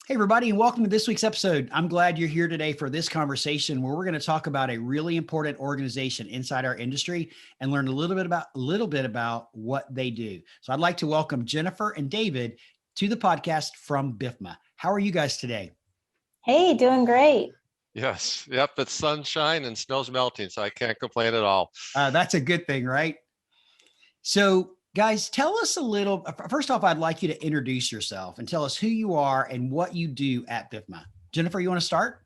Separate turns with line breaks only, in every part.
Hey, everybody, and welcome to this week's episode. I'm glad you're here today for this conversation where we're going to talk about a really important organization inside our industry and learn a little bit about what they do. So I'd like to welcome Jennifer and David to the podcast from BIFMA. How are you guys today?
Hey, doing great.
Yes. Yep. It's sunshine and snow's melting, so I can't complain at all.
That's a good thing, right? So, guys, tell us a little. First off, I'd like you to introduce yourself and tell us who you are and what you do at BIFMA. Jennifer, you want to start?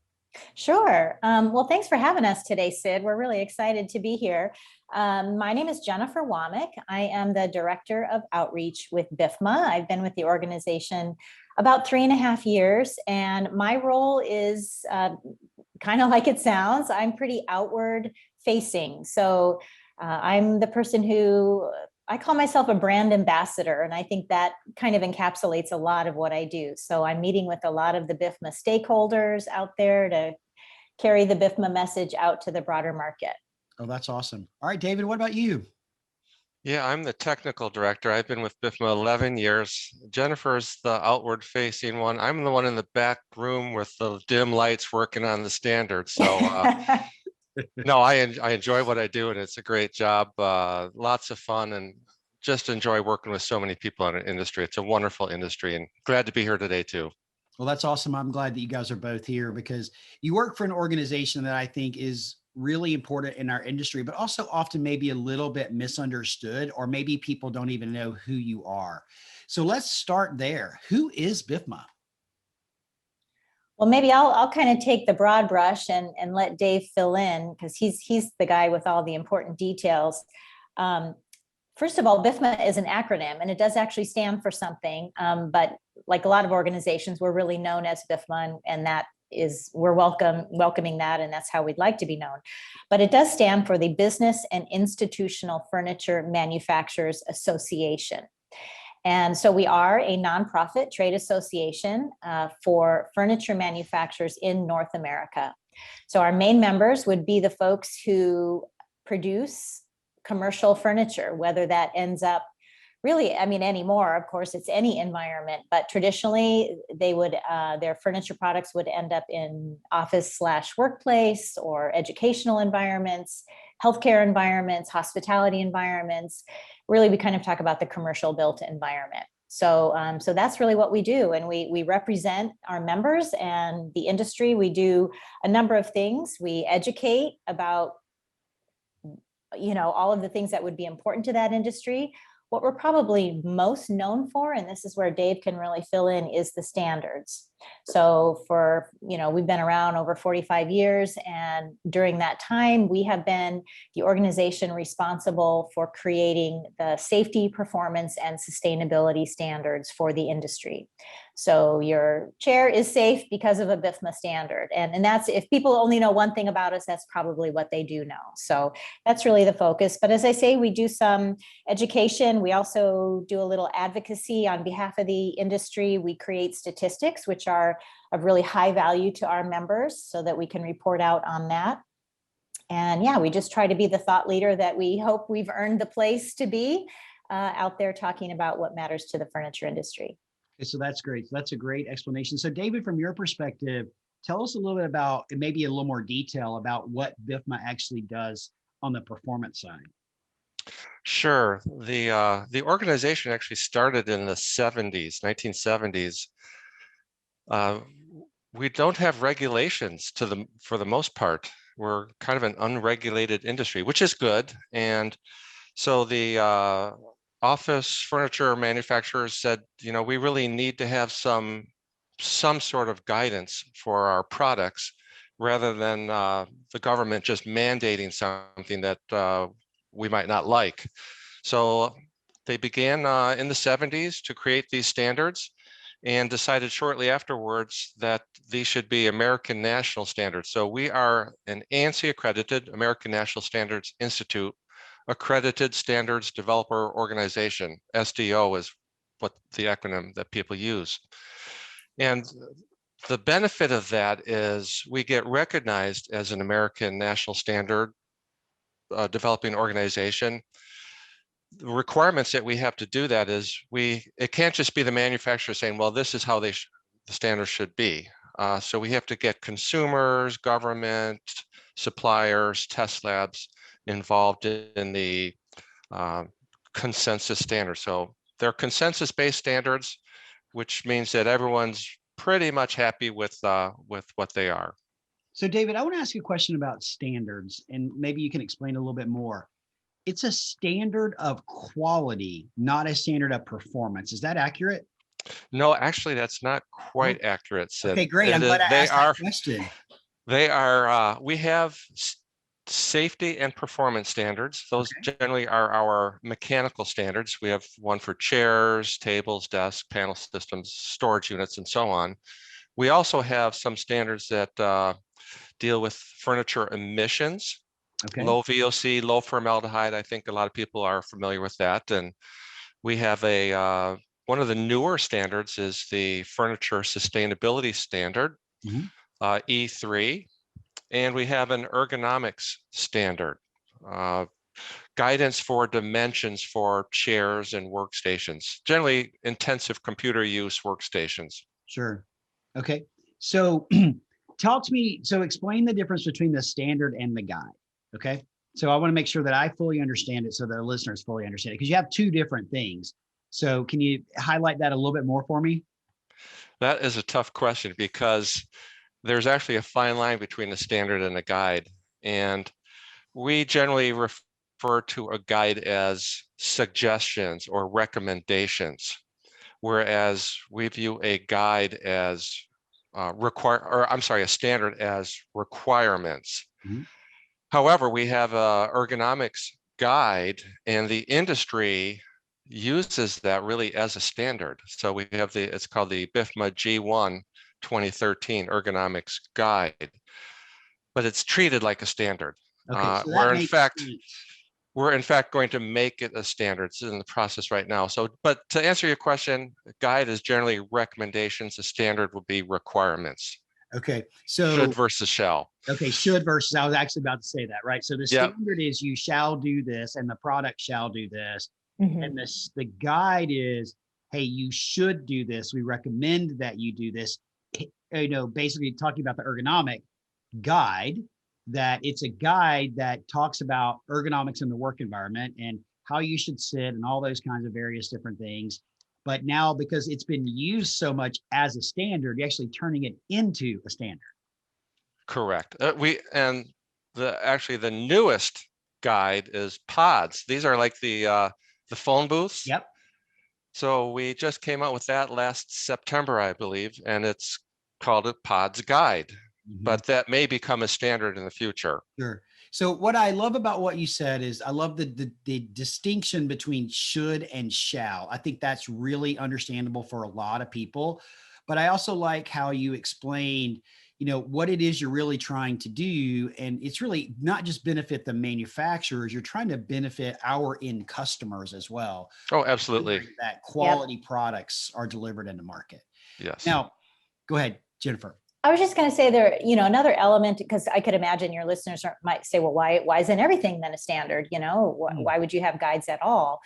Sure. Well, thanks for having us today, Sid. We're really excited to be here. My name is Jennifer Wammack. I am the Director of Outreach with BIFMA. I've been with the organization about 3.5 years, and my role is kind of like it sounds. I'm pretty outward facing. So I'm the person who I call myself a brand ambassador, and I think that kind of encapsulates a lot of what I do. So I'm meeting with a lot of the BIFMA stakeholders out there to carry the BIFMA message out to the broader market.
Oh, that's awesome. All right, David, what about you?
Yeah, I'm the technical director. I've been with BIFMA 11 years. Jennifer's the outward facing one. I'm the one in the back room with the dim lights working on the standards. So no, I enjoy what I do, and it's a great job. Lots of fun, and just enjoy working with so many people in an industry. It's a wonderful industry, and glad to be here today too.
Well, that's awesome. I'm glad that you guys are both here because you work for an organization that I think is really important in our industry, but also often maybe a little bit misunderstood, or maybe people don't even know who you are. So let's start there. Who is BIFMA?
Well, maybe I'll kind of take the broad brush and let Dave fill in because he's the guy with all the important details. First of all, BIFMA is an acronym, and it does actually stand for something. But like a lot of organizations, we're really known as BIFMA, and that is we're welcoming that, and that's how we'd like to be known. But it does stand for the Business and Institutional Furniture Manufacturers Association. And so we are a nonprofit trade association for furniture manufacturers in North America. So our main members would be the folks who produce commercial furniture, whether that ends up really, I mean, anymore, of course, it's any environment, but traditionally they would, their furniture products would end up in office/workplace or educational environments, healthcare environments, hospitality environments. Really, we kind of talk about the commercial built environment. So that's really what we do. And we represent our members and the industry. We do a number of things. We educate about, all of the things that would be important to that industry. What we're probably most known for, and this is where Dave can really fill in, is the standards. So we've been around over 45 years, and during that time, we have been the organization responsible for creating the safety, performance, and sustainability standards for the industry. So your chair is safe because of a BIFMA standard. And that's, if people only know one thing about us, that's probably what they do know. So that's really the focus. But as I say, we do some education. We also do a little advocacy on behalf of the industry. We create statistics, which are of really high value to our members so that we can report out on that. And yeah, we just try to be the thought leader that we hope we've earned the place to be out there talking about what matters to the furniture industry.
Okay, so that's great. So that's a great explanation. So David, from your perspective, tell us a little bit about, and maybe a little more detail about what BIFMA actually does on the performance side.
Sure. The organization actually started in the 1970s. We don't have regulations for the most part. We're kind of an unregulated industry, which is good. And so the office furniture manufacturers said, we really need to have some sort of guidance for our products rather than the government just mandating something that we might not like. So they began in the 70s to create these standards and decided shortly afterwards that these should be American National Standards. So we are an ANSI accredited American National Standards Institute accredited standards developer organization. SDO is what the acronym that people use. And the benefit of that is we get recognized as an American National Standard developing organization. The requirements that we have to do that is it can't just be the manufacturer saying, well, this is how the standards should be. So we have to get consumers, government, suppliers, test labs involved in the consensus standards. So they're consensus-based standards, which means that everyone's pretty much happy with what they are.
So David, I want to ask you a question about standards, and maybe you can explain a little bit more. It's a standard of quality, not a standard of performance. Is that accurate?
No, actually, that's not quite accurate, Sid.
Okay, great. I'm glad I asked that question.
We have safety and performance standards. Those generally are our mechanical standards. We have one for chairs, tables, desks, panel systems, storage units, and so on. We also have some standards that deal with furniture emissions, low VOC, low formaldehyde. I think a lot of people are familiar with that. And we have one of the newer standards is the Furniture Sustainability Standard, E3. And we have an ergonomics standard, guidance for dimensions for chairs and workstations, generally intensive computer use workstations.
Sure. Okay. So talk to me. So explain the difference between the standard and the guide. Okay. So I want to make sure that I fully understand it so that the listeners fully understand it, because you have two different things. So can you highlight that a little bit more for me?
That is a tough question because there's actually a fine line between the standard and the guide. And we generally refer to a guide as suggestions or recommendations, whereas we view a guide as a standard as requirements. However, we have a ergonomics guide, and the industry uses that really as a standard. So we have it's called the BIFMA G1 2013 ergonomics guide, but it's treated like a standard.
So
We're in fact going to make it a standard. It's in the process right now. So, but to answer your question, a guide is generally recommendations. A standard will be requirements.
Okay. So
should versus shall.
Okay. Should versus, I was actually about to say that, right? So the standard is you shall do this and the product shall do this. And the guide is, hey, you should do this. We recommend that you do this. You know, basically talking about the ergonomic guide, that it's a guide that talks about ergonomics in the work environment and how you should sit and all those kinds of various different things. But now, because it's been used so much as a standard, you're actually turning it into a standard.
Correct. The newest guide is pods. These are like the phone booths.
Yep.
So we just came out with that last September, I believe, and it's called a Pods Guide. But that may become a standard in the future.
Sure. So what I love about what you said is I love the distinction between should and shall. I think that's really understandable for a lot of people. But I also like how you explained, you know, what it is you're really trying to do. And it's really not just benefit the manufacturers, you're trying to benefit our end customers as well.
Oh, absolutely.
That quality products are delivered in the market.
Yes.
Now, go ahead, Jennifer.
I was just going to say there, you know, another element, because I could imagine your listeners might say, well, why isn't everything then a standard? You know, why would you have guides at all?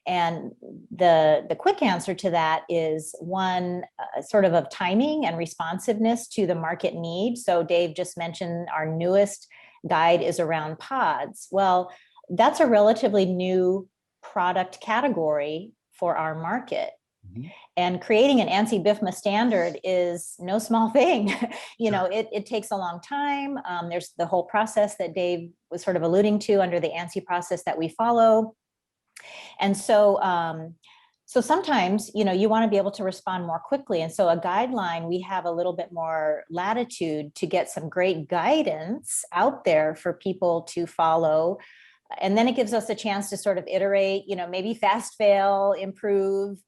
And the quick answer to that is one sort of timing and responsiveness to the market need. So Dave just mentioned our newest guide is around pods. Well, that's a relatively new product category for our market. And creating an ANSI BIFMA standard is no small thing. You know, it takes a long time. There's the whole process that Dave was sort of alluding to under the ANSI process that we follow. And so, so sometimes, you know, you want to be able to respond more quickly. And so a guideline, we have a little bit more latitude to get some great guidance out there for people to follow. And then it gives us a chance to sort of iterate, you know, maybe fast fail, improve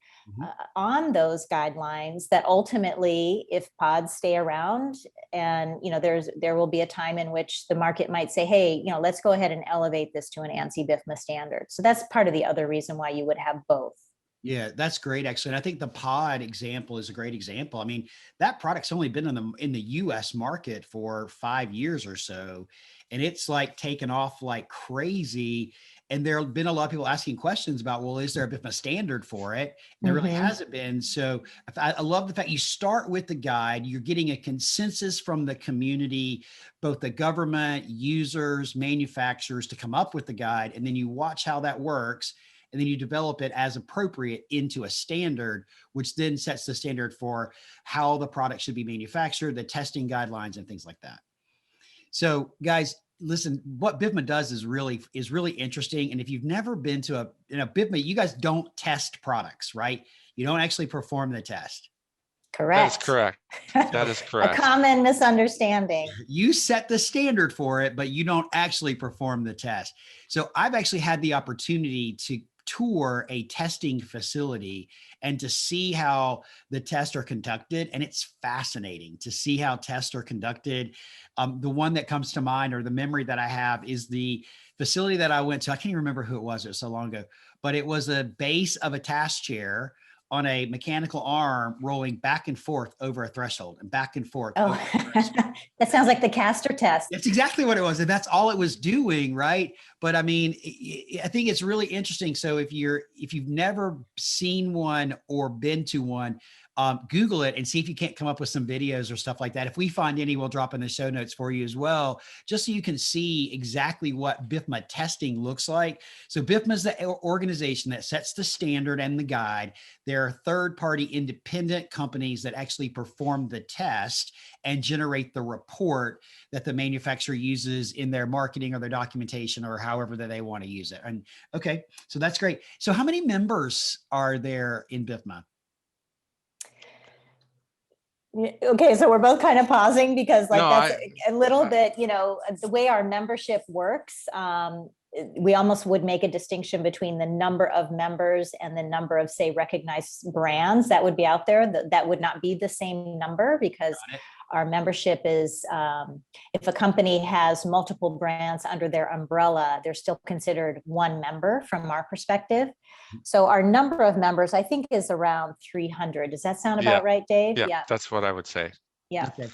on those guidelines that ultimately, if pods stay around and, you know, there will be a time in which the market might say, hey, you know, let's go ahead and elevate this to an ANSI BIFMA standard. So that's part of the other reason why you would have both.
Yeah, that's great. Actually, and I think the pod example is a great example. I mean, that product's only been in the US market for 5 years or so, and it's like taken off like crazy. And there have been a lot of people asking questions about, well, is there a BIFMA standard for it? And there really hasn't been. So I love the fact you start with the guide, you're getting a consensus from the community, both the government, users, manufacturers to come up with the guide. And then you watch how that works. And then you develop it as appropriate into a standard, which then sets the standard for how the product should be manufactured, the testing guidelines and things like that. So guys, listen, what BIFMA does is really interesting. And if you've never been to BIFMA, you guys don't test products, right? You don't actually perform the test.
Correct.
That is correct. That is correct.
A common misunderstanding.
You set the standard for it, but you don't actually perform the test. So I've actually had the opportunity to tour a testing facility and to see how the tests are conducted. And it's fascinating to see how tests are conducted. The one that comes to mind, or the memory that I have, is the facility that I went to. I can't even remember who it was so long ago, but it was a base of a task chair on a mechanical arm rolling back and forth over a threshold and back and forth.
Oh, that sounds like the caster test.
That's exactly what it was. And that's all it was doing. Right. But I mean, I think it's really interesting. So if you've never seen one or been to one, Google it and see if you can't come up with some videos or stuff like that. If we find any, we'll drop in the show notes for you as well, just so you can see exactly what BIFMA testing looks like. So BIFMA is the organization that sets the standard and the guide. There are third-party independent companies that actually perform the test and generate the report that the manufacturer uses in their marketing or their documentation or however that they want to use it. And okay, so that's great. So how many members are there in BIFMA?
Okay, so we're both kind of pausing because that's a little bit, the way our membership works. We almost would make a distinction between the number of members and the number of, say, recognized brands that would be out there. That would not be the same number, because our membership is, if a company has multiple brands under their umbrella, they're still considered one member from our perspective. So our number of members, I think, is around 300. Does that sound about right, Dave?
Yeah, that's what I would say.
Yeah.
Okay.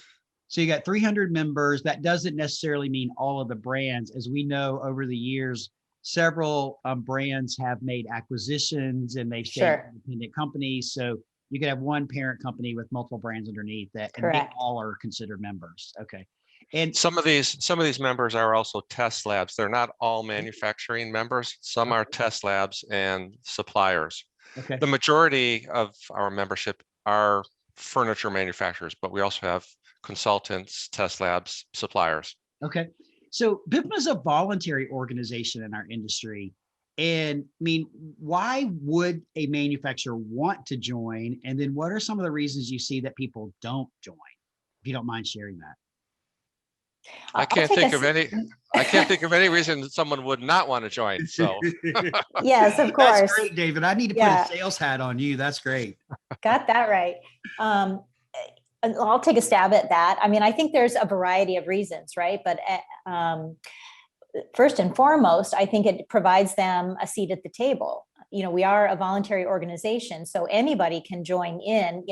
So you got 300 members. That doesn't necessarily mean all of the brands. As we know, over the years, several brands have made acquisitions and they've stayed independent companies. So you could have one parent company with multiple brands underneath that, and they all are considered members. Okay. And
some of these members are also test labs. They're not all manufacturing members. Some are test labs and suppliers.
Okay.
The majority of our membership are furniture manufacturers, but we also have consultants, test labs, suppliers.
Okay. So BIFMA is a voluntary organization in our industry. And I mean, why would a manufacturer want to join? And then what are some of the reasons you see that people don't join? If you don't mind sharing that.
I can't think of any reason that someone would not want to join. So
yes, of course.
That's great, David. I need to put a sales hat on you. That's great.
Got that right. I'll take a stab at that. I mean, I think there's a variety of reasons, right? But first and foremost, I think it provides them a seat at the table. We are a voluntary organization, so anybody can join in.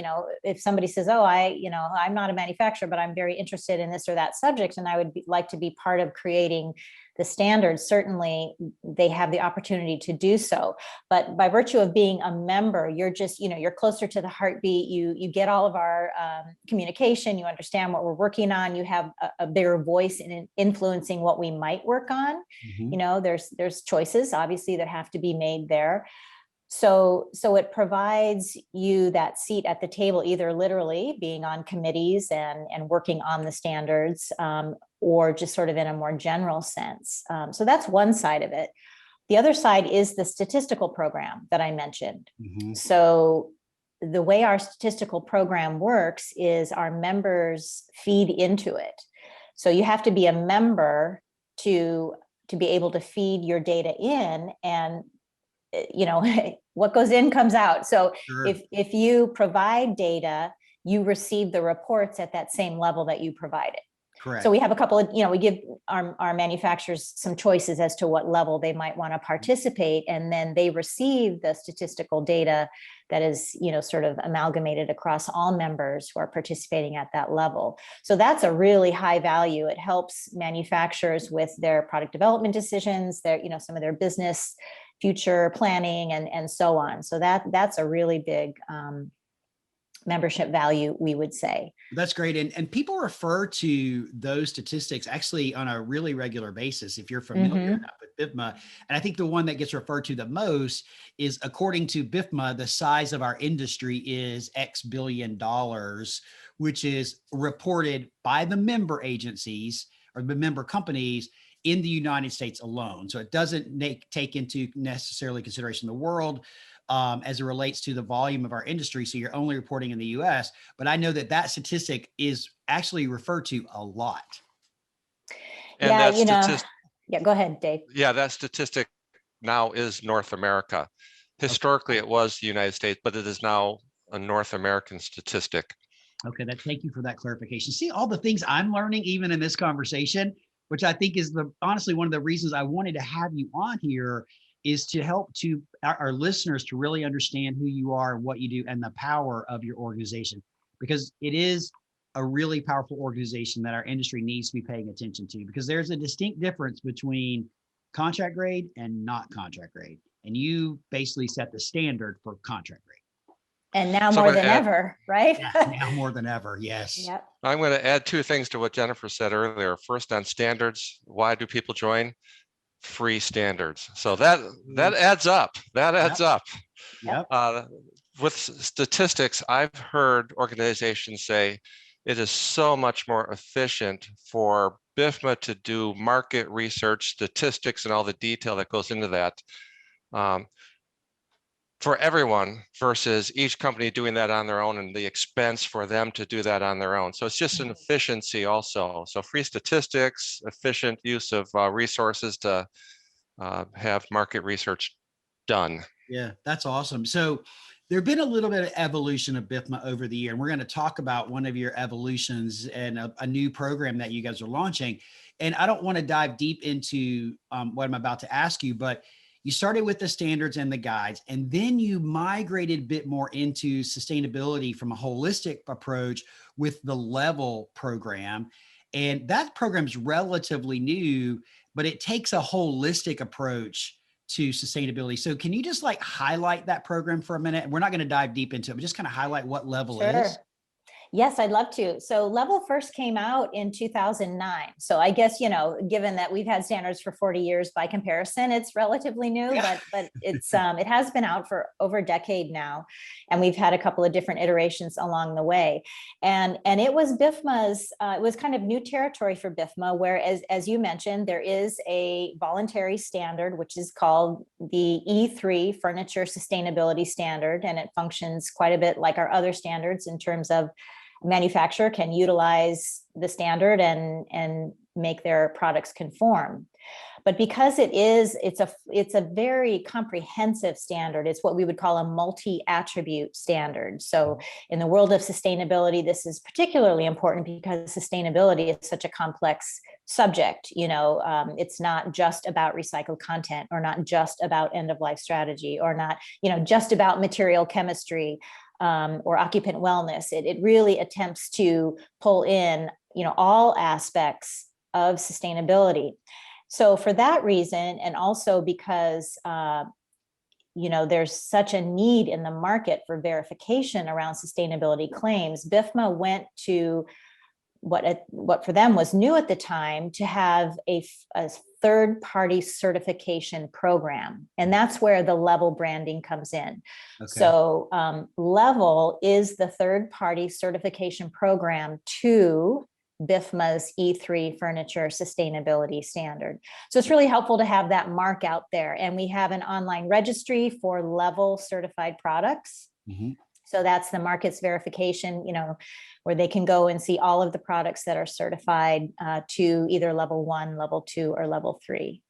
If somebody says, oh, I'm not a manufacturer, but I'm very interested in this or that subject, and I would like to be part of creating the standards, certainly they have the opportunity to do so. But by virtue of being a member, you're just, you're closer to the heartbeat. You get all of our communication, you understand what we're working on, you have a bigger voice in influencing what we might work on. Mm-hmm. There's choices, obviously, that have to be made there. So it provides you that seat at the table, either literally being on committees and working on the standards, or just sort of in a more general sense. So that's one side of it. The other side is the statistical program that I mentioned. Mm-hmm. So the way our statistical program works is our members feed into it. So you have to be a member to be able to feed your data in, and what goes in comes out. So if you provide data, you receive the reports at that same level that you provided.
Correct.
So we have a couple of, we give our manufacturers some choices as to what level they might want to participate, and then they receive the statistical data that is, sort of amalgamated across all members who are participating at that level. So that's a really high value. It helps manufacturers with their product development decisions, their, some of their business future planning and so on. So that's a really big membership value, we would say.
That's great. And people refer to those statistics actually on a really regular basis, if you're familiar enough with BIFMA. And I think the one that gets referred to the most is, according to BIFMA, the size of our industry is X billion dollars, which is reported by the member agencies or the member companies in the United States alone. So it doesn't take into necessarily consideration the world as it relates to the volume of our industry. So you're only reporting in the US, but I know that statistic is actually referred to a lot.
And
yeah,
that
yeah, go ahead, Dave.
Yeah, that statistic now is North America. Historically, it was the United States, but it is now a North American statistic.
Okay, thank you for that clarification. See all the things I'm learning even in this conversation, which I think is honestly one of the reasons I wanted to have you on here, is to help to our listeners to really understand who you are and what you do and the power of your organization, because it is a really powerful organization that our industry needs to be paying attention to, because there's a distinct difference between contract grade and not contract grade. And you basically set the standard for contract grade.
And now more than ever, right?
Yeah, now more than ever, yes.
Yep.
I'm going to add two things to what Jennifer said earlier. First, on standards, why do people join? Free standards. So that adds up. That adds up.
Yep.
With statistics, I've heard organizations say it is so much more efficient for BIFMA to do market research, statistics, and all the detail that goes into that for everyone, versus each company doing that on their own and the expense for them to do that on their own. So it's just an efficiency also. So free statistics, efficient use of resources to have market research done.
Yeah, that's awesome. So there's been a little bit of evolution of BIFMA over the year, and we're going to talk about one of your evolutions and a new program that you guys are launching. And I don't want to dive deep into what I'm about to ask you, but you started with the standards and the guides, and then you migrated a bit more into sustainability from a holistic approach with the Level program. And that program is relatively new, but it takes a holistic approach to sustainability. So can you just highlight that program for a minute? We're not going to dive deep into it, but just kind of highlight what Level is.
Yes, I'd love to. So Level first came out in 2009. So I guess, given that we've had standards for 40 years by comparison, it's relatively new, but it's it has been out for over a decade now. And we've had a couple of different iterations along the way. And it was BIFMA's, it was kind of new territory for BIFMA, where as you mentioned, there is a voluntary standard, which is called the E3 Furniture Sustainability Standard. And it functions quite a bit like our other standards in terms of manufacturer can utilize the standard and make their products conform. But because it's a very comprehensive standard, it's what we would call a multi-attribute standard. So in the world of sustainability, this is particularly important because sustainability is such a complex subject. It's not just about recycled content, or not just about end-of-life strategy, or not, just about material chemistry. Or occupant wellness. It really attempts to pull in, all aspects of sustainability. So for that reason, and also because, there's such a need in the market for verification around sustainability claims, BIFMA went to what for them was new at the time, to have a third-party certification program. And that's where the Level branding comes in. Okay. So Level is the third-party certification program to BIFMA's E3 Furniture Sustainability Standard. So it's really helpful to have that mark out there. And we have an online registry for Level certified products. Mm-hmm. So that's the markets verification, where they can go and see all of the products that are certified to either Level 1, Level 2, or Level 3.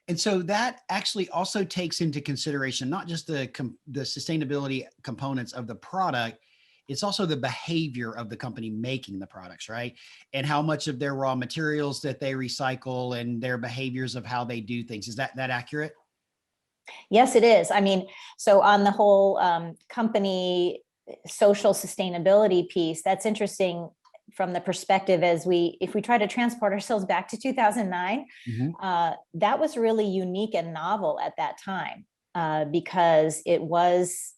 And so that actually also takes into consideration not just the sustainability components of the product, it's also the behavior of the company making the products, right? And how much of their raw materials that they recycle and their behaviors of how they do things. Is that accurate?
Yes, it is. I mean, so on the whole company social sustainability piece, that's interesting from the perspective if we try to transport ourselves back to 2009, that was really unique and novel at that time because it was,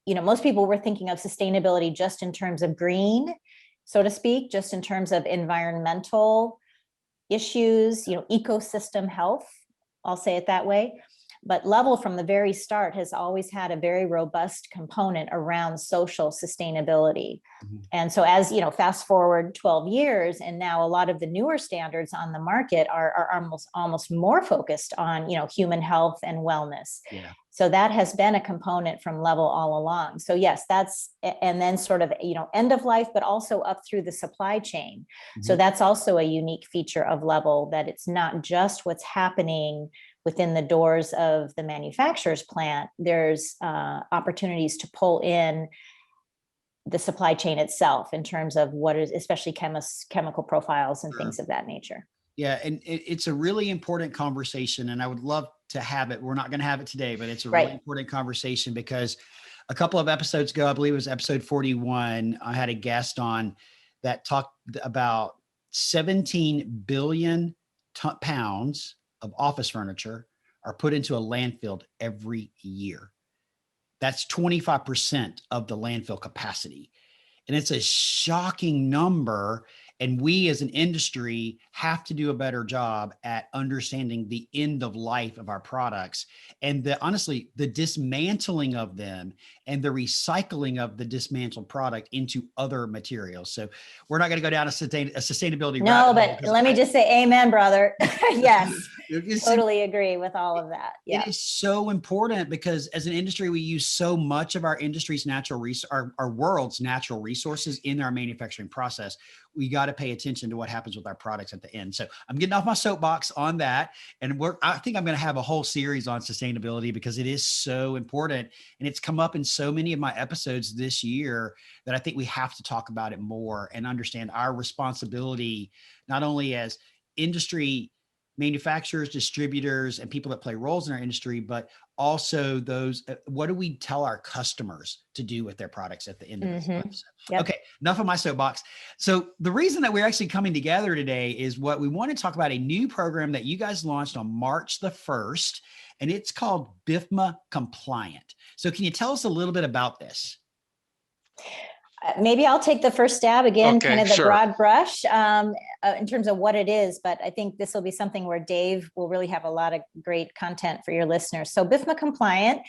most people were thinking of sustainability just in terms of green, so to speak, just in terms of environmental issues, ecosystem health, I'll say it that way. But Level from the very start has always had a very robust component around social sustainability. And so as fast forward 12 years, and now a lot of the newer standards on the market are almost more focused on human health and wellness.
Yeah.
So that has been a component from Level all along. So yes, and then sort of end of life, but also up through the supply chain. So that's also a unique feature of Level, that it's not just what's happening within the doors of the manufacturer's plant. There's opportunities to pull in the supply chain itself in terms of what is, especially chemical profiles and things of that nature.
Yeah, and it's a really important conversation, and I would love to have it. We're not going to have it today, but it's a really important conversation because a couple of episodes ago, I believe it was episode 41, I had a guest on that talked about 17 billion pounds of office furniture are put into a landfill every year. That's 25% of the landfill capacity. And it's a shocking number. And we as an industry have to do a better job at understanding the end of life of our products and honestly, the dismantling of them and the recycling of the dismantled product into other materials. So we're not going to go down a sustainability.
No, but let me just say amen, brother. Yes, totally agree with all of that. Yeah.
It is so important because as an industry, we use so much of our industry's our world's natural resources in our manufacturing process. We got to pay attention to what happens with our products at the end. So I'm getting off my soapbox on that. And I think I'm going to have a whole series on sustainability because it is so important. And it's come up in so many of my episodes this year that I think we have to talk about it more and understand our responsibility, not only as industry manufacturers, distributors, and people that play roles in our industry, but also those, what do we tell our customers to do with their products at the end of this episode? Yep. Okay, enough of my soapbox. So the reason that we're actually coming together today is what we want to talk about, a new program that you guys launched on March the 1st, and it's called BIFMA Compliant. So can you tell us a little bit about this?
Maybe I'll take the first stab again,
Okay,
kind of the
sure.
broad brush in terms of what it is, but I think this will be something where Dave will really have a lot of great content for your listeners. So BIFMA Compliant,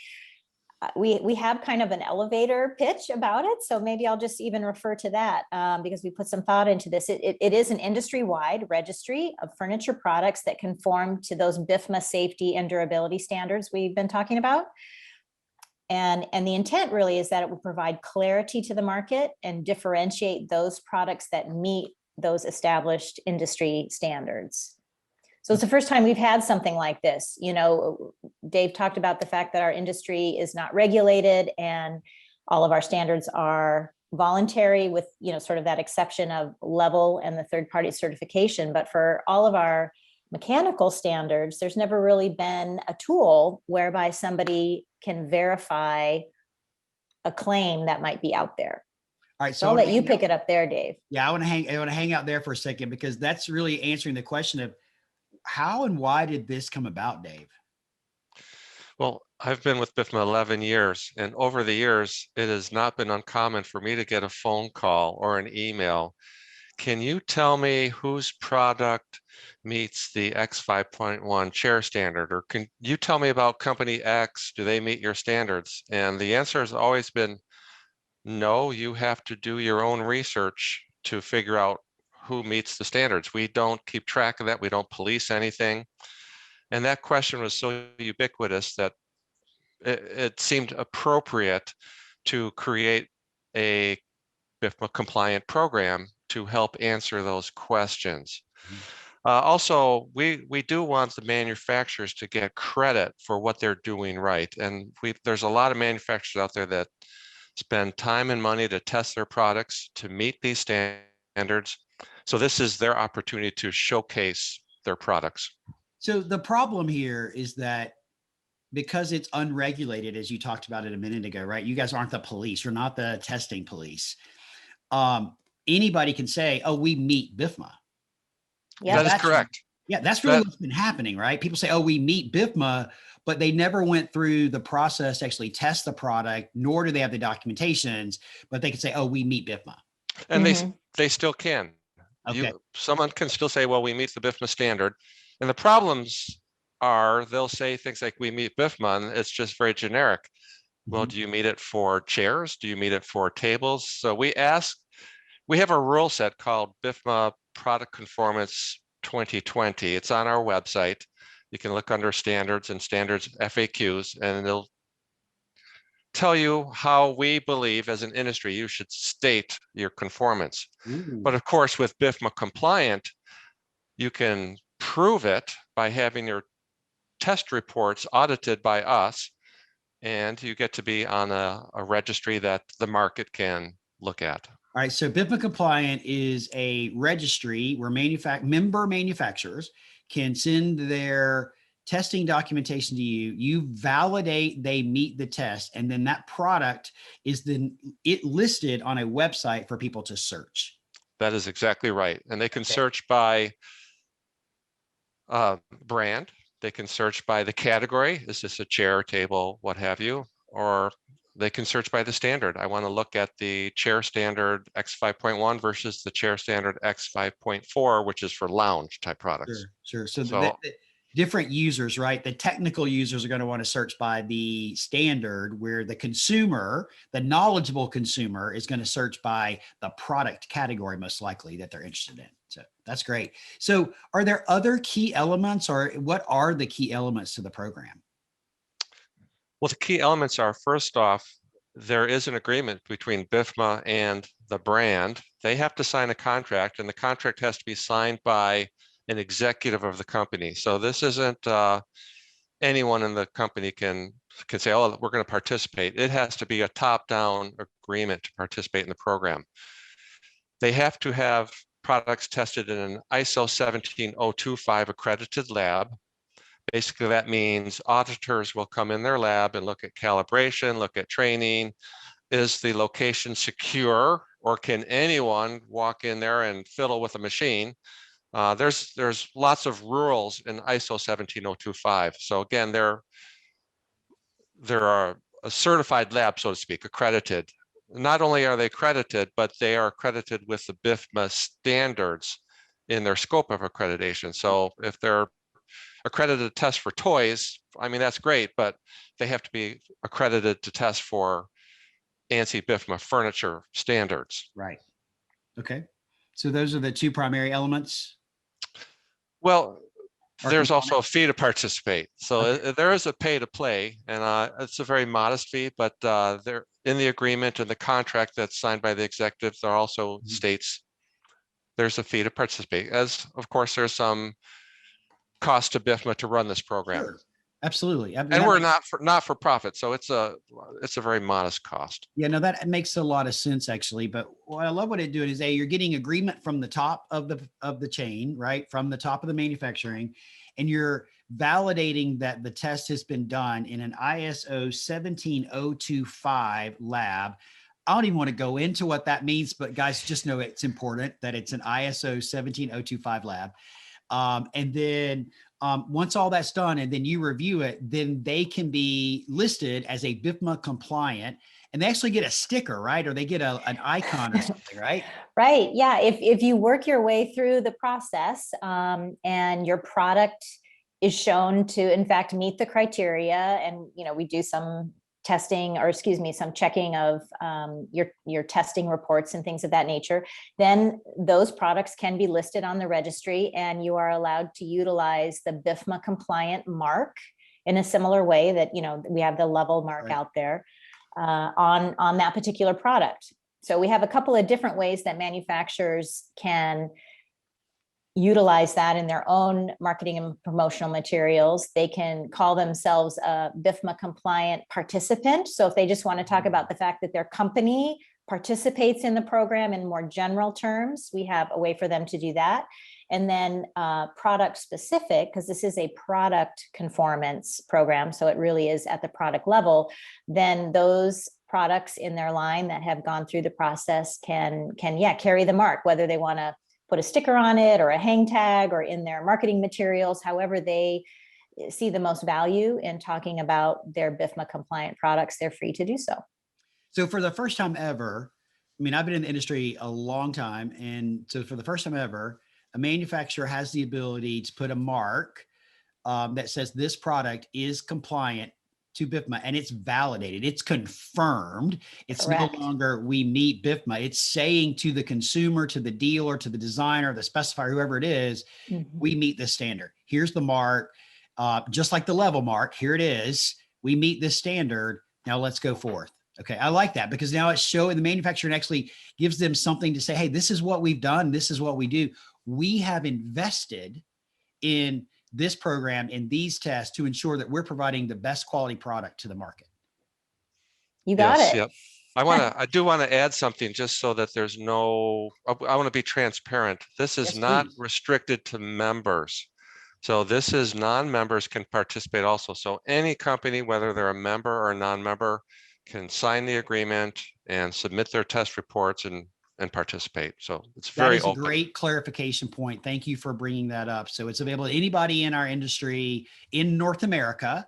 we have kind of an elevator pitch about it. So maybe I'll just even refer to that because we put some thought into this. It is an industry-wide registry of furniture products that conform to those BIFMA safety and durability standards we've been talking about. And the intent really is that it will provide clarity to the market and differentiate those products that meet those established industry standards. So it's the first time we've had something like this. Dave talked about the fact that our industry is not regulated and all of our standards are voluntary with, sort of that exception of Level and the third-party certification. But for all of our mechanical standards, there's never really been a tool whereby somebody can verify a claim that might be out there.
All right,
so I'll let you pick it up there, Dave.
Yeah, I want to hang out there for a second because that's really answering the question of how and why did this come about, Dave?
Well, I've been with BIFMA 11 years, and over the years, it has not been uncommon for me to get a phone call or an email. Can you tell me whose product meets the X 5.1 chair standard? Or can you tell me about company X? Do they meet your standards? And the answer has always been, no, you have to do your own research to figure out who meets the standards. We don't keep track of that. We don't police anything. And that question was so ubiquitous that it seemed appropriate to create a BIFMA compliant program to help answer those questions. Also, we do want the manufacturers to get credit for what they're doing right. And there's a lot of manufacturers out there that spend time and money to test their products to meet these standards. So this is their opportunity to showcase their products.
So the problem here is that because it's unregulated, as you talked about it a minute ago, right? You guys aren't the police. You're not the testing police. Anybody can say, oh, we meet BIFMA.
Yeah.
That is correct.
Yeah, that's really what's been happening, right? People say, oh, we meet BIFMA, but they never went through the process to actually test the product, nor do they have the documentations, but they can say, oh, we meet BIFMA.
And they still can.
Okay.
Someone can still say, well, we meet the BIFMA standard. And the problems are they'll say things like we meet BIFMA, and it's just very generic. Well, do you meet it for chairs? Do you meet it for tables? So we have a rule set called BIFMA Product Conformance 2020. It's on our website. You can look under standards and standards FAQs, and it'll tell you how we believe as an industry you should state your conformance. But of course, with BIFMA Compliant, you can prove it by having your test reports audited by us, and you get to be on a registry that the market can look at.
All right. So BIFMA Compliant is a registry where member manufacturers can send their testing documentation to you. You validate they meet the test, and then that product is then listed on a website for people to search.
That is exactly right. And they can search by brand. They can search by the category. Is this a chair, table, what have you? Or they can search by the standard. I want to look at the chair standard X5.1 versus the chair standard X5.4, which is for lounge type products.
Sure. So the different users, right? The technical users are going to want to search by the standard, where the consumer, the knowledgeable consumer, is going to search by the product category, most likely, that they're interested in. So that's great. So are there other key elements, or what are the key elements to the program?
Well, the key elements are, first off, there is an agreement between BIFMA and the brand. They have to sign a contract, and the contract has to be signed by an executive of the company. So this isn't anyone in the company can say, oh, we're going to participate. It has to be a top-down agreement to participate in the program. They have to have products tested in an ISO 17025 accredited lab. Basically, that means auditors will come in their lab and look at calibration, look at training. Is the location secure, or can anyone walk in there and fiddle with a machine? There's lots of rules in ISO 17025. So again, there are a certified lab, so to speak, accredited. Not only are they accredited, but they are accredited with the BIFMA standards in their scope of accreditation. So if they're accredited to test for toys, I mean, that's great, but they have to be accredited to test for ANSI BIFMA furniture standards.
Right. Okay. So those are the two primary elements.
Well, there's also a fee to participate. So there is a pay to play, and it's a very modest fee, but there in the agreement and the contract that's signed by the executive, there also states there's a fee to participate. As of course, there's some cost to BIFMA to run this program.
Sure. Absolutely.
And we're not for profit, so it's a very modest cost.
Yeah, no, that makes a lot of sense, actually. But what I love what it doing is, you're getting agreement from the top of the chain, right? From the top of the manufacturing, and you're validating that the test has been done in an ISO 17025 lab. I don't even want to go into what that means, but guys, just know it's important that it's an ISO 17025 lab. And then once all that's done and then you review it, then they can be listed as a BIFMA compliant, and they actually get a sticker, right? Or they get an icon or something, right?
Right. Yeah. If you work your way through the process and your product is shown to, in fact, meet the criteria, and, we do some testing, or some checking of your testing reports and things of that nature, then those products can be listed on the registry, and you are allowed to utilize the BIFMA compliant mark in a similar way that, we have the level mark out there on that particular product. So we have a couple of different ways that manufacturers can utilize that in their own marketing and promotional materials. They can call themselves a BIFMA compliant participant. So if they just want to talk about the fact that their company participates in the program in more general terms, we have a way for them to do that. And then product specific, because this is a product conformance program, so it really is at the product level, then those products in their line that have gone through the process can carry the mark, whether they want to put a sticker on it or a hang tag or in their marketing materials, however they see the most value in talking about their BIFMA compliant products, they're free to do so.
So for the first time ever, I mean, I've been in the industry a long time. And so for the first time ever, a manufacturer has the ability to put a mark that says this product is compliant to BIFMA, and it's validated, it's confirmed. It's
Correct.
no longer we meet BIFMA. It's saying to the consumer, to the dealer, to the designer, the specifier, whoever it is, we meet this standard. Here's the mark, just like the level mark. Here it is. We meet this standard. Now let's go forth. Okay, I like that, because now it's showing the manufacturer actually gives them something to say, hey, this is what we've done. This is what we do. We have invested in this program, in these tests, to ensure that we're providing the best quality product to the market.
You got
Yes,
it.
yep. I do want to add something, just so that there's no, I want to be transparent. This is
Yes,
not
please.
restricted to members. So this is non-members can participate also. So any company, whether they're a member or a non-member, can sign the agreement and submit their test reports and participate. So it's
That
very
is a
open.
great clarification point. Thank you for bringing that up. So it's available to anybody in our industry in North America.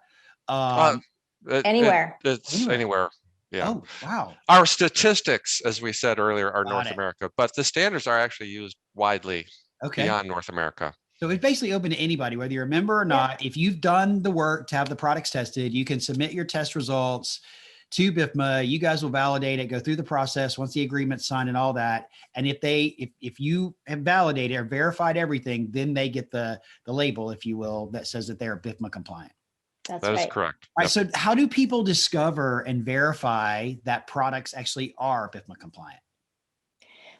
Anywhere.
It's anywhere. Yeah.
Oh, wow.
Our statistics, as we said earlier, are
Got
North
it.
America, but the standards are actually used widely
Okay.
beyond North America.
So it's basically open to anybody, whether you're a member or not. If you've done the work to have the products tested, you can submit your test results to BIFMA. You guys will validate it, go through the process once the agreement's signed and all that. And if you have validated or verified everything, then they get the label, if you will, that says that they're BIFMA compliant.
That's
That is
right.
correct.
All right. So how do people discover and verify that products actually are BIFMA compliant?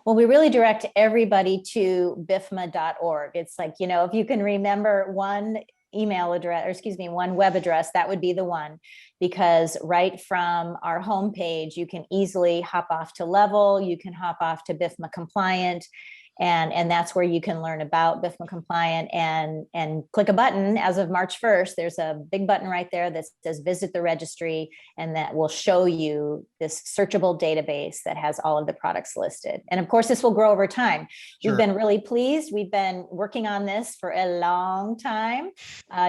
Well, we really direct everybody to bifma.org. It's like, if you can remember one email address, or excuse me, one web address, that would be the one, because right from our homepage, you can easily hop off to level, you can hop off to BIFMA compliant, and that's where you can learn about BIFMA compliant and click a button. As of March 1st, there's a big button right there that says visit the registry, and that will show you this searchable database that has all of the products listed. And of course, this will grow over time.
Sure.
We've been really pleased. We've been working on this for a long time,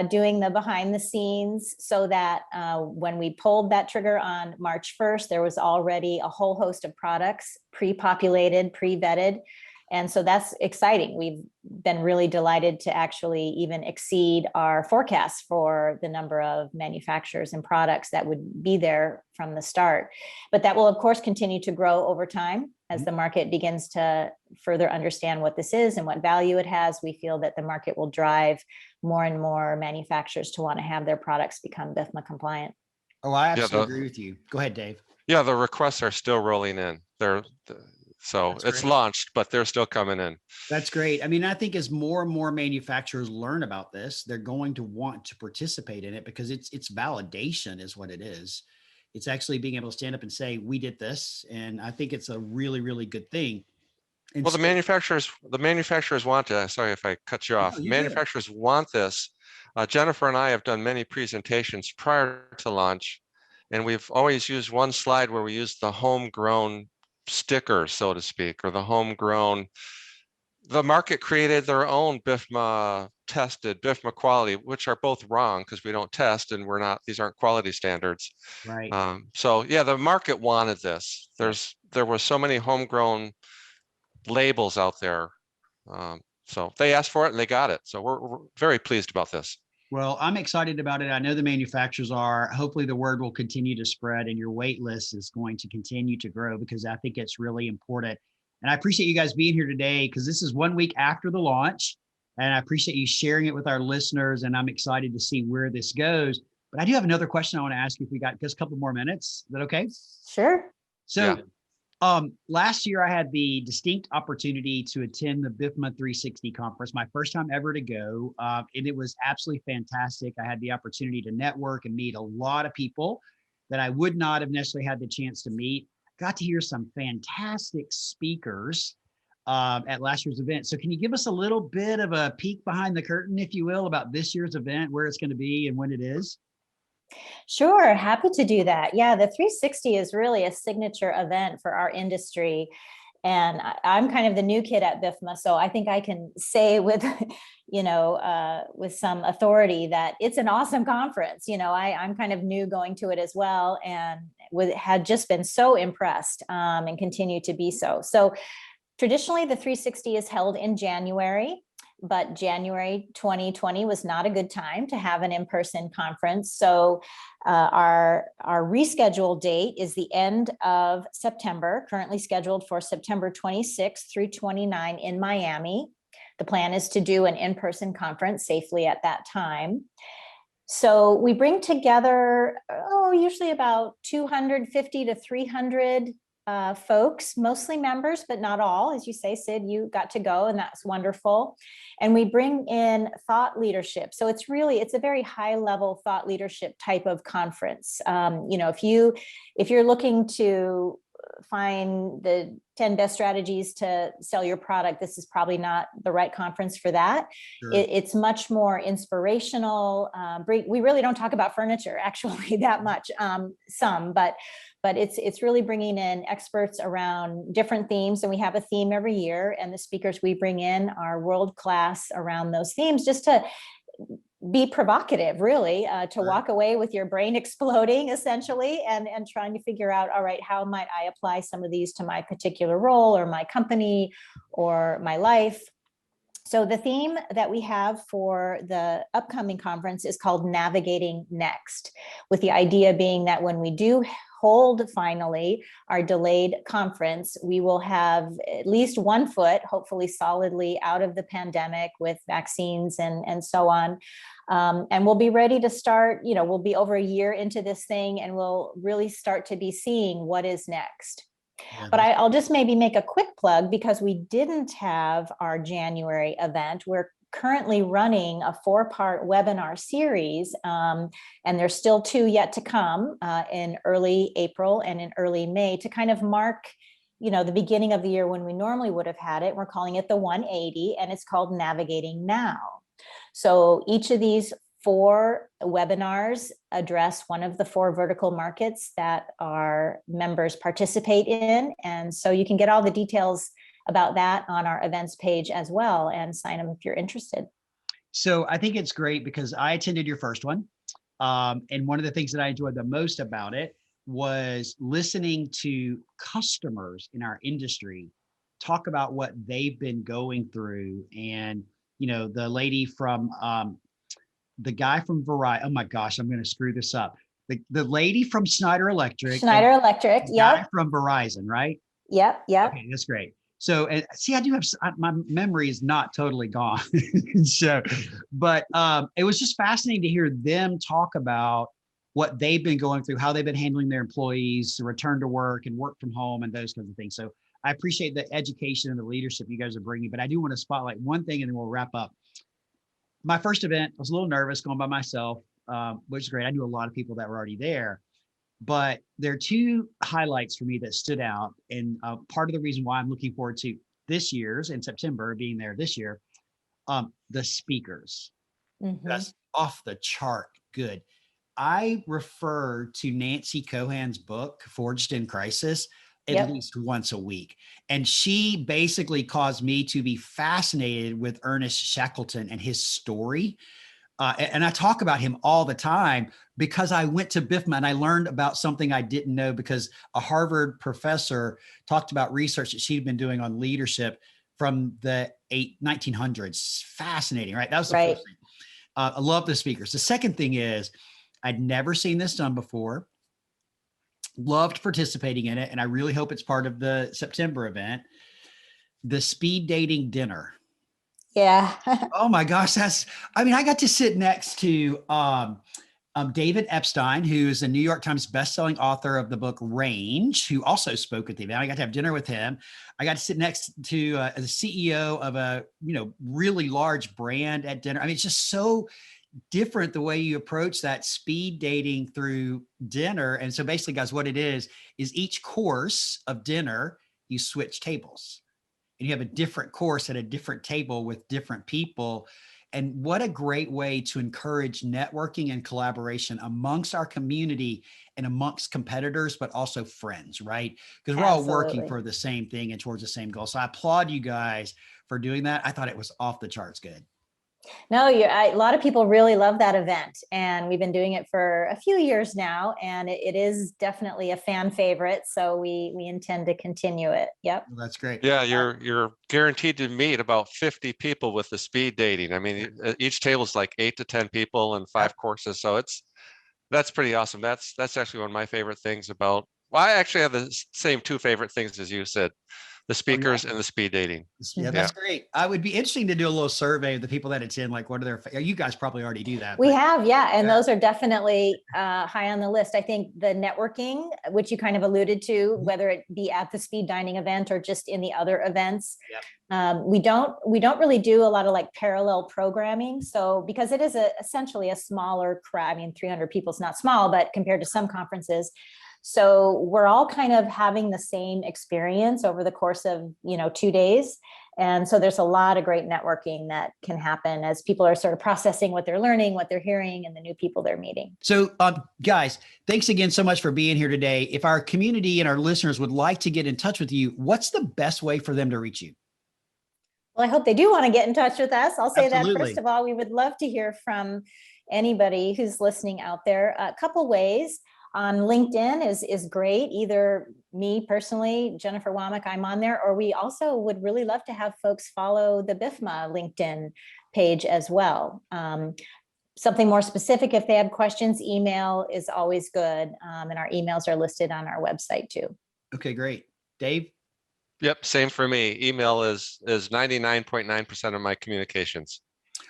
doing the behind the scenes, so that when we pulled that trigger on March 1st, there was already a whole host of products pre-populated, pre-vetted. And so that's exciting. We've been really delighted to actually even exceed our forecasts for the number of manufacturers and products that would be there from the start. But that will, of course, continue to grow over time as the market begins to further understand what this is and what value it has. We feel that the market will drive more and more manufacturers to want to have their products become BIFMA compliant.
Oh, I absolutely agree with you. Go ahead, Dave.
Yeah, the requests are still rolling in. So
That's
it's
great.
launched, but they're still coming in.
That's great. I mean, I think as more and more manufacturers learn about this, they're going to want to participate in it, because it's validation is what it is. It's actually being able to stand up and say, we did this. And I think it's a really, really good thing. And
Well,
so-
the manufacturers want to, sorry if I cut you off.
No, you're good.
Manufacturers want this. Jennifer and I have done many presentations prior to launch, and we've always used one slide where we use the homegrown sticker, so to speak, or the market created their own BIFMA tested, BIFMA quality, which are both wrong, because we don't test and these aren't quality standards.
Right.
So yeah, the market wanted this. There were so many homegrown labels out there. So they asked for it and they got it. So we're very pleased about this.
Well, I'm excited about it. I know the manufacturers are. Hopefully the word will continue to spread and your wait list is going to continue to grow, because I think it's really important. And I appreciate you guys being here today, because this is 1 week after the launch. And I appreciate you sharing it with our listeners. And I'm excited to see where this goes. But I do have another question I want to ask you, if we got just a couple more minutes. Is that okay?
Sure.
So last year I had the distinct opportunity to attend the BIFMA 360 conference, my first time ever to go. And it was absolutely fantastic. I had the opportunity to network and meet a lot of people that I would not have necessarily had the chance to meet. Got to hear some fantastic speakers. at last year's event. So can you give us a little bit of a peek behind the curtain, if you will, about this year's event, where it's going to be and when it is?
Sure, happy to do that. Yeah, the 360 is really a signature event for our industry. And I'm kind of the new kid at BIFMA, so I think I can say with, with some authority that it's an awesome conference. I'm kind of new going to it as well, and had just been so impressed, and continue to be so. So traditionally, the 360 is held in January. But January 2020 was not a good time to have an in-person conference. So our rescheduled date is the end of September, currently scheduled for September 26th through 29 in Miami. The plan is to do an in-person conference safely at that time. So we bring together, usually about 250 to 300 folks, mostly members, but not all. As you say, Sid, you got to go, and that's wonderful. And we bring in thought leadership. So it's a very high level thought leadership type of conference. If you're looking to find the 10 best strategies to sell your product, this is probably not the right conference for that.
Sure.
It's much more inspirational. We really don't talk about furniture actually that much, but it's really bringing in experts around different themes, and we have a theme every year, and the speakers we bring in are world-class around those themes, just to be provocative, really, to walk away with your brain exploding essentially, and trying to figure out, all right, how might I apply some of these to my particular role or my company or my life? So the theme that we have for the upcoming conference is called Navigating Next, with the idea being that when we do hold finally our delayed conference, we will have at least one foot, hopefully solidly, out of the pandemic with vaccines and so on. And we'll be ready to start, we'll be over a year into this thing, and we'll really start to be seeing what is next.
Yeah,
but I'll just maybe make a quick plug, because we didn't have our January event. We're currently running a 4-part webinar series, and there's still 2 yet to come in early April and in early May, to kind of mark the beginning of the year when we normally would have had it. We're calling it the 180, and it's called Navigating Now. So each of these 4 webinars address one of the 4 vertical markets that our members participate in. And so you can get all the details about that on our events page as well, and sign them if you're interested.
So I think it's great because I attended your first one. And one of the things that I enjoyed the most about it was listening to customers in our industry talk about what they've been going through. And, the lady from, the guy from Verizon, oh my gosh, I'm going to screw this up. The lady from Schneider Electric.
Yep.
From Verizon, right?
Yep.
Okay, that's great. So, and see, I do have, my memory is not totally gone. But it was just fascinating to hear them talk about what they've been going through, how they've been handling their employees to return to work and work from home and those kinds of things. So I appreciate the education and the leadership you guys are bringing, but I do want to spotlight one thing and then we'll wrap up. My first event, I was a little nervous going by myself, which is great. I knew a lot of people that were already there. But there are 2 highlights for me that stood out. And part of the reason why I'm looking forward to this year's in September, being there this year, the speakers.
Mm-hmm.
That's off the chart good. I refer to Nancy Cohen's book, Forged in Crisis, at least once a week. And she basically caused me to be fascinated with Ernest Shackleton and his story. And I talk about him all the time because I went to BIFMA and I learned about something I didn't know, because a Harvard professor talked about research that she'd been doing on leadership from the 1900s. Fascinating, right? That was the first thing. I love the speakers. The second thing is I'd never seen this done before. Loved participating in it. And I really hope it's part of the September event. The speed dating dinner.
Yeah.
Oh my gosh. I got to sit next to David Epstein, who is a New York Times bestselling author of the book Range, who also spoke at the event. I got to have dinner with him. I got to sit next to the CEO of a, really large brand at dinner. It's just so different the way you approach that speed dating through dinner. And so basically, guys, what it is each course of dinner, you switch tables. and you have a different course at a different table with different people. And what a great way to encourage networking and collaboration amongst our community and amongst competitors, but also friends, right? Because we're all working
Absolutely.
for the same thing and towards the same goal. So I applaud you guys for doing that. I thought it was off the charts good.
No, a lot of people really love that event, and we've been doing it for a few years now, and it is definitely a fan favorite. So we intend to continue it. Yep.
Well, that's great.
Yeah, you're guaranteed to meet about 50 people with the speed dating. I mean, each table is like 8 to 10 people and 5 courses. So that's pretty awesome. That's actually one of my favorite things about. Well, I actually have the same 2 favorite things as you said, the speakers and the speed dating.
Yeah, that's great. I would be interesting to do a little survey of the people that attend, like what are their, you guys probably already do that.
We have, yeah. And those are definitely high on the list. I think the networking, which you kind of alluded to, whether it be at the speed dining event or just in the other events.
Yep.
We don't really do a lot of like parallel programming. So because it is essentially a smaller crowd, I mean, 300 people is not small, but compared to some conferences. So we're all kind of having the same experience over the course of, 2 days. And so there's a lot of great networking that can happen as people are sort of processing what they're learning, what they're hearing, and the new people they're meeting.
So guys, thanks again so much for being here today. If our community and our listeners would like to get in touch with you, what's the best way for them to reach you?
Well, I hope they do want to get in touch with us. I'll say
Absolutely.
that first of all, we would love to hear from anybody who's listening out there. A couple ways. On LinkedIn is great. Either me personally, Jennifer Wammack, I'm on there, or we also would really love to have folks follow the BIFMA LinkedIn page as well. Something more specific, if they have questions, email is always good. And our emails are listed on our website too.
Okay, great. Dave?
Yep, same for me. Email is 99.9% of my communications.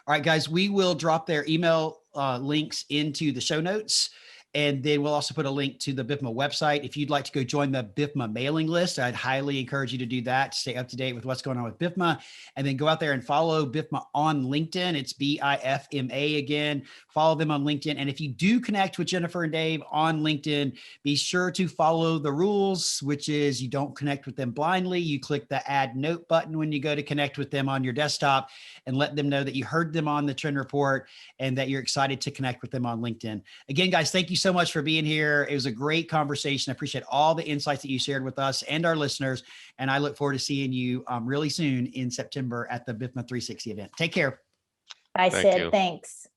All right, guys, we will drop their email links into the show notes. And then we'll also put a link to the BIFMA website. If you'd like to go join the BIFMA mailing list, I'd highly encourage you to do that, to stay up to date with what's going on with BIFMA. And then go out there and follow BIFMA on LinkedIn. It's BIFMA again. Follow them on LinkedIn. And if you do connect with Jennifer and Dave on LinkedIn, be sure to follow the rules, which is you don't connect with them blindly. You click the add note button when you go to connect with them on your desktop and let them know that you heard them on the trend report and that you're excited to connect with them on LinkedIn. Again, guys, thank you so much for being here. It was a great conversation. I appreciate all the insights that you shared with us and our listeners. And I look forward to seeing you really soon in September at the BIFMA 360 event. Take care.
Bye, Sid. Thanks.